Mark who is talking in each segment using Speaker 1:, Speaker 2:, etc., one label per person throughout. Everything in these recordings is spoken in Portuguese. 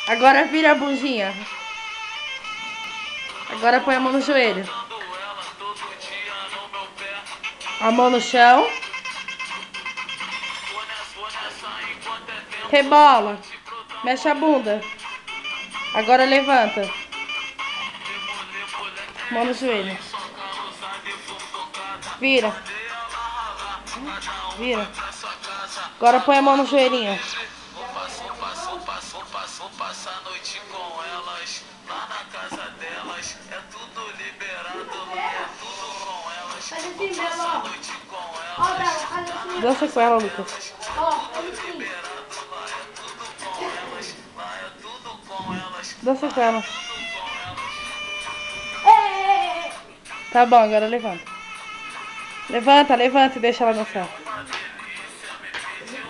Speaker 1: Agora vira a bundinha. Agora põe a mão no joelho. A mão no chão. Rebola. Mexe a bunda. Agora levanta. Mão no joelho. Vira. Vira. Agora põe a mão no joelhinho.
Speaker 2: Vou passar a noite com elas, lá na casa delas, é tudo liberado, lá é tudo com elas. Vou passar a noite com elas.
Speaker 1: Dança com ela, Lucas.
Speaker 2: Liberado, lá é tudo com elas, lá é tudo com elas.
Speaker 1: Dança com ela. Tá bom, agora levanta. Levanta, levanta e deixa ela dançar.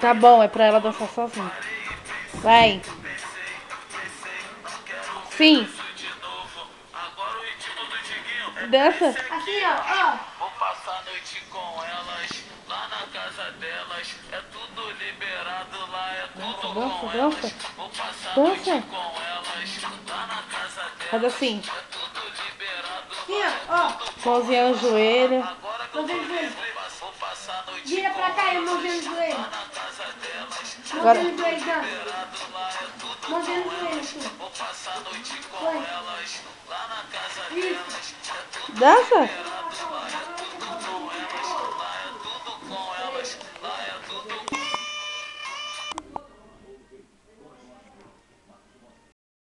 Speaker 1: Tá bom, é pra ela dançar sozinha. Vai. Sim. Dança.
Speaker 3: Assim, ó.
Speaker 2: Vou passar a noite com elas, lá na casa delas, é tudo liberado, lá é tudo com elas. Vou passar a noite com elas, lá na casa delas,
Speaker 1: Faz assim.
Speaker 2: é tudo liberado.
Speaker 3: Assim, ó.
Speaker 1: Mãozinha no joelho.
Speaker 2: Agora que eu tô livre, vou passar a noite
Speaker 3: Vira pra cá e mãozinha no joelho.
Speaker 2: na casa delas,
Speaker 1: Agora.
Speaker 3: Mãozinha no joelho, dança.
Speaker 2: liberado, lá é tudo
Speaker 3: Mãozinha no joelho, assim.
Speaker 2: vou passar a noite com elas, lá na casa delas, é tudo
Speaker 1: Dança.